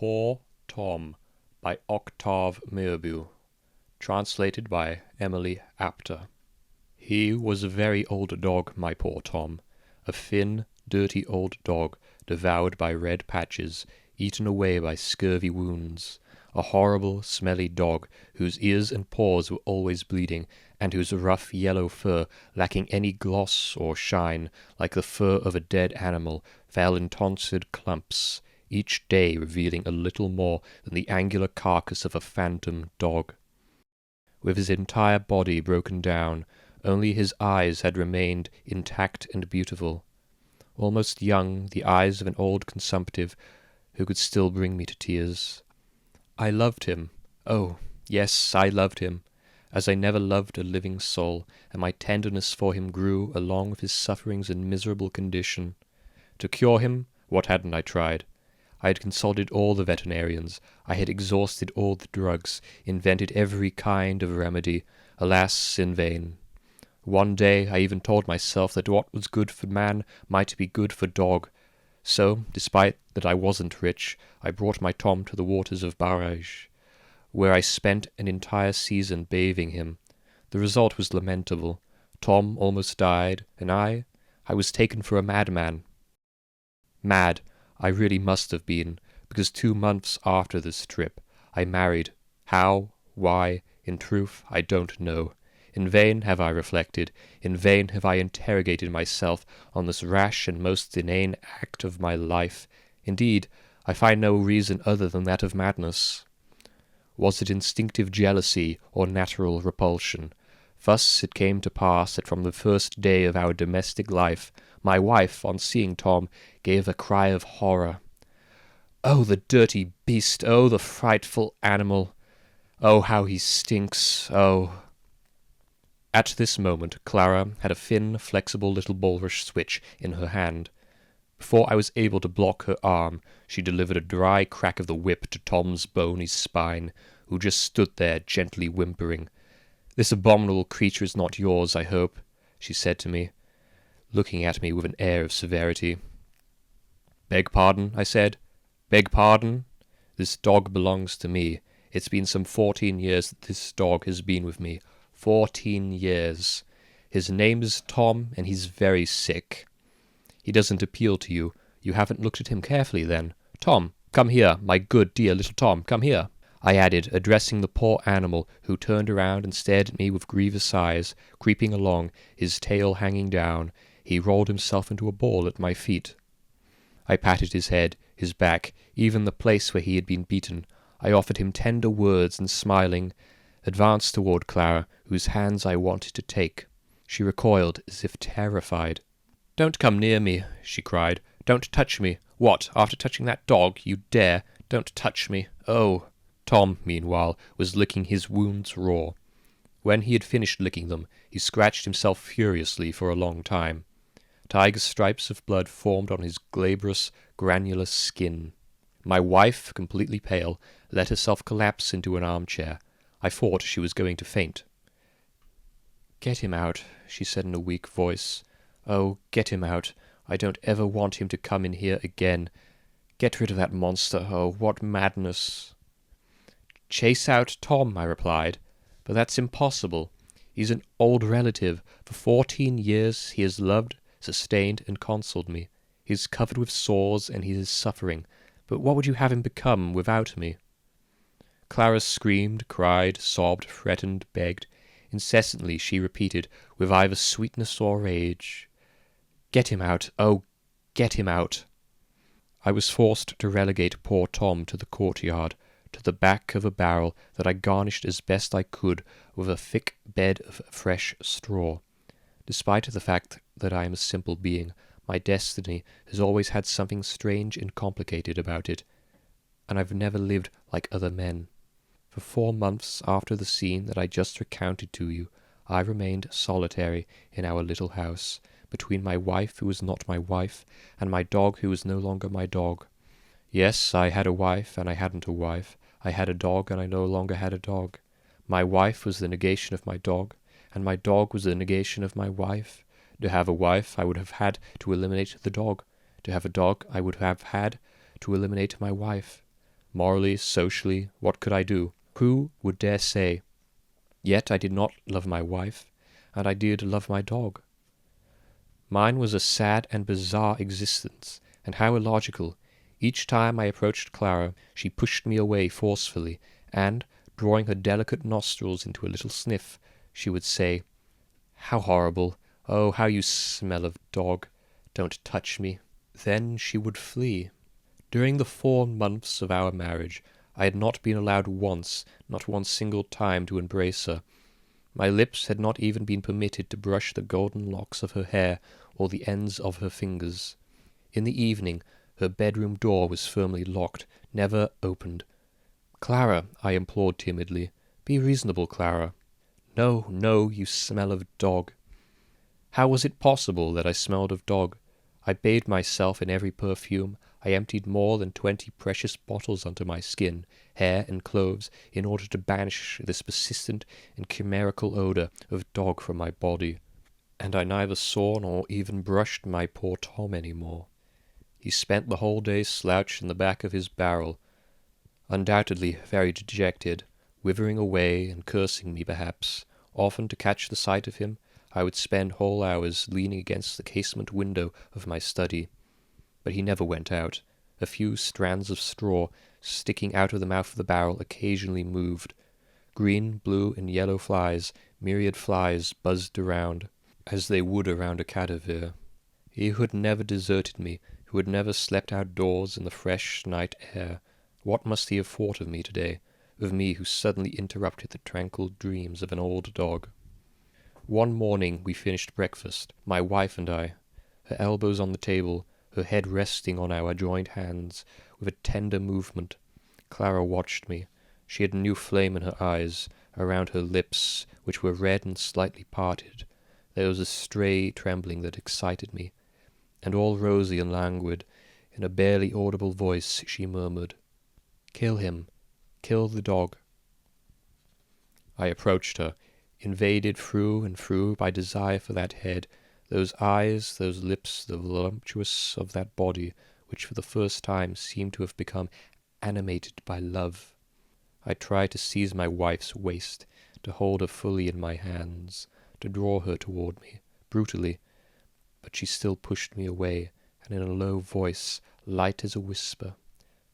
Poor Tom by Octave Mirbeau, translated by Emily Apter. He was a very old dog, my poor Tom, a thin, dirty old dog, devoured by red patches, eaten away by scurvy wounds, a horrible, smelly dog, whose ears and paws were always bleeding, and whose rough yellow fur, lacking any gloss or shine, like the fur of a dead animal, fell in tonsured clumps, each day revealing a little more than the angular carcass of a phantom dog. With his entire body broken down, only his eyes had remained intact and beautiful. Almost young, the eyes of an old consumptive, who could still bring me to tears. I loved him. Oh, yes, I loved him, as I never loved a living soul, and my tenderness for him grew along with his sufferings and miserable condition. To cure him, what hadn't I tried? I had consulted all the veterinarians, I had exhausted all the drugs, invented every kind of remedy, alas, in vain. One day I even told myself that what was good for man might be good for dog. So, despite that I wasn't rich, I brought my Tom to the waters of Barrage, where I spent an entire season bathing him. The result was lamentable. Tom almost died, and I was taken for a madman. Mad, I really must have been, because 2 months after this trip, I married. How? Why? In truth, I don't know. In vain have I reflected, in vain have I interrogated myself on this rash and most inane act of my life. Indeed, I find no reason other than that of madness. Was it instinctive jealousy or natural repulsion? Thus it came to pass that from the first day of our domestic life, my wife, on seeing Tom, gave a cry of horror. "Oh, the dirty beast! Oh, the frightful animal! Oh, how he stinks! Oh!" At this moment Clara had a thin, flexible little bulrush switch in her hand. Before I was able to block her arm, she delivered a dry crack of the whip to Tom's bony spine, who just stood there gently whimpering. "This abominable creature is not yours, I hope," she said to me, looking at me with an air of severity. "Beg pardon," I said. "Beg pardon? This dog belongs to me. It's been some 14 years that this dog has been with me. 14 years. His name is Tom, and he's very sick. He doesn't appeal to you. You haven't looked at him carefully, then. Tom, come here, my good dear little Tom, come here," I added, addressing the poor animal, who turned around and stared at me with grievous eyes. Creeping along, his tail hanging down, he rolled himself into a ball at my feet. I patted his head, his back, even the place where he had been beaten. I offered him tender words, and smiling, advanced toward Clara, whose hands I wanted to take. She recoiled, as if terrified. "Don't come near me," she cried. "Don't touch me. What, after touching that dog, you dare? Don't touch me. Oh!" Tom, meanwhile, was licking his wounds raw. When he had finished licking them, he scratched himself furiously for a long time. Tiger stripes of blood formed on his glabrous, granular skin. My wife, completely pale, let herself collapse into an armchair. I thought she was going to faint. "Get him out," she said in a weak voice. "Oh, get him out. I don't ever want him to come in here again. Get rid of that monster. Oh, what madness!" "Chase out Tom," I replied. "But that's impossible. He's an old relative. For 14 years he has loved, sustained, and consoled me. He's covered with sores, and he is suffering. But what would you have him become without me?" Clara screamed, cried, sobbed, threatened, begged. Incessantly she repeated, with either sweetness or rage, "Get him out! Oh, get him out!" I was forced to relegate poor Tom to the courtyard, to the back of a barrel that I garnished as best I could with a thick bed of fresh straw. Despite the fact that I am a simple being, my destiny has always had something strange and complicated about it, and I've never lived like other men. For 4 months after the scene that I just recounted to you, I remained solitary in our little house, between my wife who was not my wife, and my dog who was no longer my dog. Yes, I had a wife, and I hadn't a wife. I had a dog, and I no longer had a dog. My wife was the negation of my dog, and my dog was the negation of my wife. To have a wife, I would have had to eliminate the dog. To have a dog, I would have had to eliminate my wife. Morally, socially, what could I do? Who would dare say? Yet I did not love my wife, and I did love my dog. Mine was a sad and bizarre existence, and how illogical. Each time I approached Clara, she pushed me away forcefully, and, drawing her delicate nostrils into a little sniff, she would say, "How horrible! Oh, how you smell of dog! Don't touch me." Then she would flee. During the 4 months of our marriage, I had not been allowed once, not one single time, to embrace her. My lips had not even been permitted to brush the golden locks of her hair or the ends of her fingers. In the evening, her bedroom door was firmly locked, never opened. "Clara," I implored timidly, "be reasonable, Clara." "No, no, you smell of dog." How was it possible that I smelled of dog? I bathed myself in every perfume. I emptied more than 20 precious bottles onto my skin, hair, and clothes, in order to banish this persistent and chimerical odour of dog from my body. And I neither saw nor even brushed my poor Tom any more. He spent the whole day slouched in the back of his barrel, undoubtedly very dejected, withering away and cursing me perhaps. Often, to catch the sight of him, I would spend whole hours leaning against the casement window of my study. But he never went out. A few strands of straw sticking out of the mouth of the barrel occasionally moved. Green, blue, and yellow flies, myriad flies, buzzed around, as they would around a cadaver. He who had never deserted me, who had never slept outdoors in the fresh night air, what must he have thought of me today, of me who suddenly interrupted the tranquil dreams of an old dog? One morning we finished breakfast, my wife and I, her elbows on the table, her head resting on our joined hands, with a tender movement. Clara watched me. She had a new flame in her eyes, around her lips, which were red and slightly parted. There was a stray trembling that excited me, and all rosy and languid, in a barely audible voice she murmured, "Kill him. Kill the dog." I approached her, invaded through and through by desire for that head, those eyes, those lips, the voluptuous of that body, which for the first time seemed to have become animated by love. I tried to seize my wife's waist, to hold her fully in my hands, to draw her toward me, brutally, but she still pushed me away, and in a low voice, light as a whisper,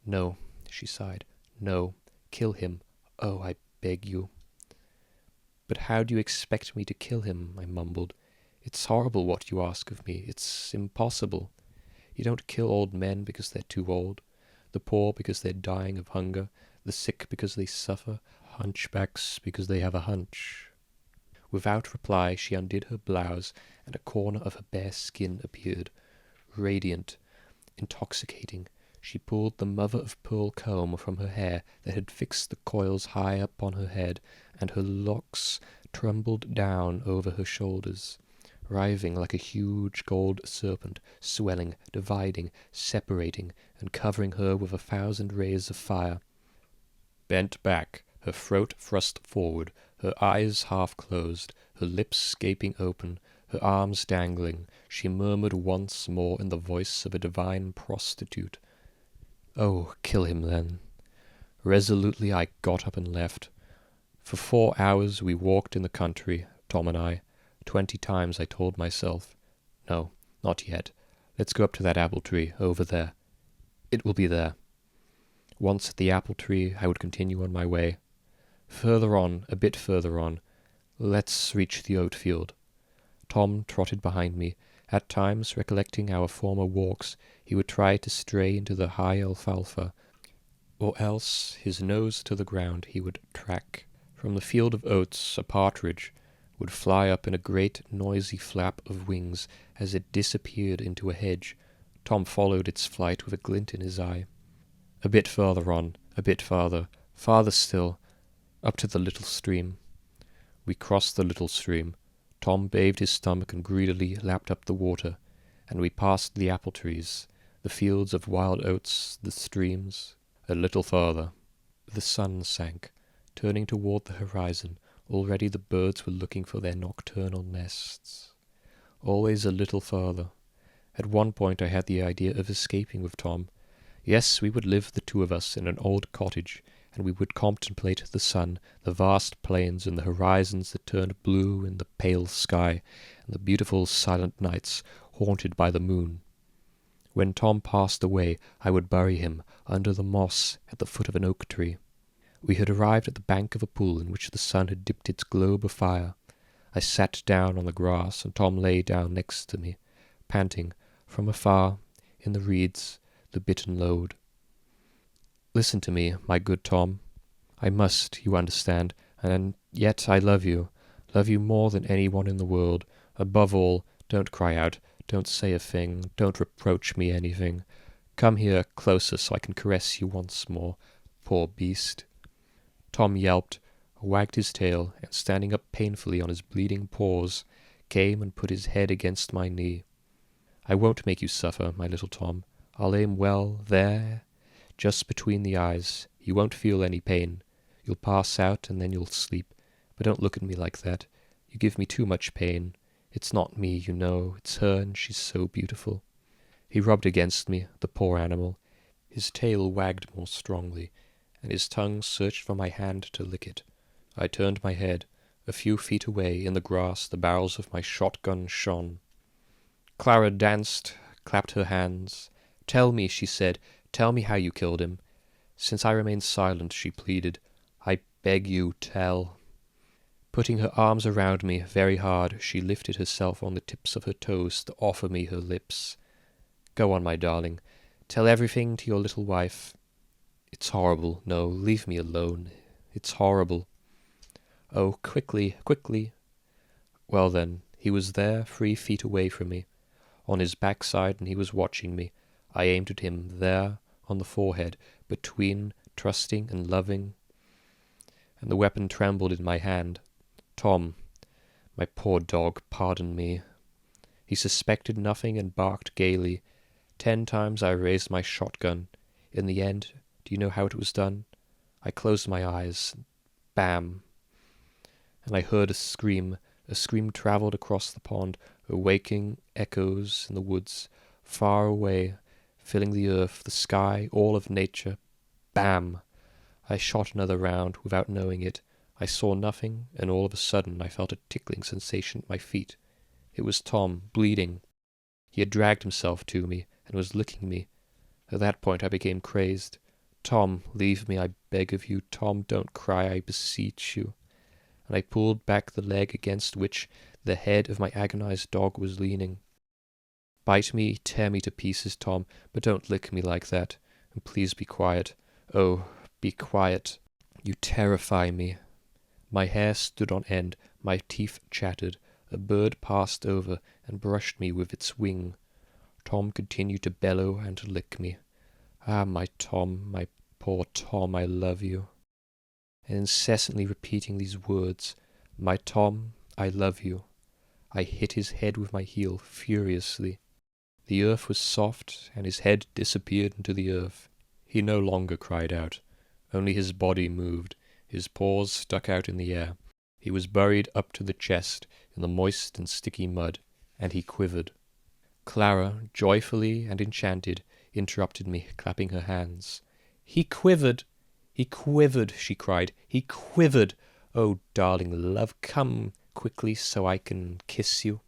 "No," she sighed, "no, kill him, oh, I beg you." "But how do you expect me to kill him?" I mumbled. "It's horrible what you ask of me. It's impossible. You don't kill old men because they're too old, the poor because they're dying of hunger, the sick because they suffer, hunchbacks because they have a hunch." Without reply she undid her blouse, and a corner of her bare skin appeared, radiant, intoxicating. She pulled the mother-of-pearl comb from her hair that had fixed the coils high up on her head, and her locks trembled down over her shoulders, writhing like a huge gold serpent, swelling, dividing, separating, and covering her with 1,000 rays of fire. Bent back, her throat thrust forward, her eyes half closed, her lips gaping open, her arms dangling, she murmured once more in the voice of a divine prostitute, "Oh, kill him then." Resolutely I got up and left. For 4 hours we walked in the country, Tom and I. 20 times I told myself, "No, not yet. Let's go up to that apple tree, over there. It will be there." Once at the apple tree, I would continue on my way. Further on, a bit further on, let's reach the oat field. Tom trotted behind me. At times, recollecting our former walks, he would try to stray into the high alfalfa, or else, his nose to the ground, he would track. From the field of oats, a partridge would fly up in a great noisy flap of wings as it disappeared into a hedge. Tom followed its flight with a glint in his eye. A bit farther on, a bit farther still, up to the little stream. We crossed the little stream. Tom bathed his stomach and greedily lapped up the water, and we passed the apple trees, the fields of wild oats, the streams. A little farther. The sun sank. Turning toward the horizon, already the birds were looking for their nocturnal nests. Always a little farther. At one point I had the idea of escaping with Tom, Yes, we would live, the two of us, in an old cottage, and we would contemplate the sun, the vast plains, and the horizons that turned blue in the pale sky, and the beautiful silent nights haunted by the moon. When Tom passed away, I would bury him under the moss at the foot of an oak tree. We had arrived at the bank of a pool in which the sun had dipped its globe of fire. I sat down on the grass, and Tom lay down next to me, panting, from afar, in the reeds, the bitten load. Listen to me, my good Tom. I must, you understand, and yet I love you more than anyone in the world. Above all, don't cry out, don't say a thing, don't reproach me anything. Come here closer so I can caress you once more, poor beast. Tom yelped, wagged his tail, and standing up painfully on his bleeding paws, came and put his head against my knee. I won't make you suffer, my little Tom. I'll aim well there, just between the eyes. You won't feel any pain. You'll pass out, and then you'll sleep. But don't look at me like that. You give me too much pain. It's not me, you know. It's her, and she's so beautiful. He rubbed against me, the poor animal. His tail wagged more strongly, and his tongue searched for my hand to lick it. I turned my head. A few feet away, in the grass, the barrels of my shotgun shone. Clara danced, clapped her hands. "Tell me," she said, "tell me how you killed him." Since I remained silent, she pleaded, "I beg you, tell." Putting her arms around me very hard, she lifted herself on the tips of her toes to offer me her lips. "Go on, my darling. Tell everything to your little wife. It's horrible. No, leave me alone. It's horrible." "Oh, quickly, quickly." Well then, he was there, 3 feet away from me, on his backside, and he was watching me. I aimed at him there, on the forehead, between trusting and loving, and the weapon trembled in my hand. Tom, my poor dog, pardon me. He suspected nothing and barked gaily. 10 times I raised my shotgun. In the end, do you know how it was done? I closed my eyes. Bam! And I heard a scream. A scream travelled across the pond, awaking echoes in the woods, far away, filling the earth, the sky, all of nature. Bam! I shot another round without knowing it. I saw nothing, and all of a sudden I felt a tickling sensation at my feet. It was Tom, bleeding. He had dragged himself to me, and was licking me. At that point I became crazed. "Tom, leave me, I beg of you. Tom, don't cry, I beseech you." And I pulled back the leg against which the head of my agonized dog was leaning. "Bite me, tear me to pieces, Tom, but don't lick me like that. And please be quiet. Oh, be quiet. You terrify me." My hair stood on end, my teeth chattered. A bird passed over and brushed me with its wing. Tom continued to bellow and to lick me. Ah, my Tom, my poor Tom, I love you. And incessantly repeating these words, "My Tom, I love you," I hit his head with my heel furiously. The earth was soft, and his head disappeared into the earth. He no longer cried out. Only his body moved. His paws stuck out in the air. He was buried up to the chest in the moist and sticky mud, and he quivered. Clara, joyfully and enchanted, interrupted me, clapping her hands. "He quivered! He quivered!" she cried. "He quivered! Oh, darling love, come quickly so I can kiss you."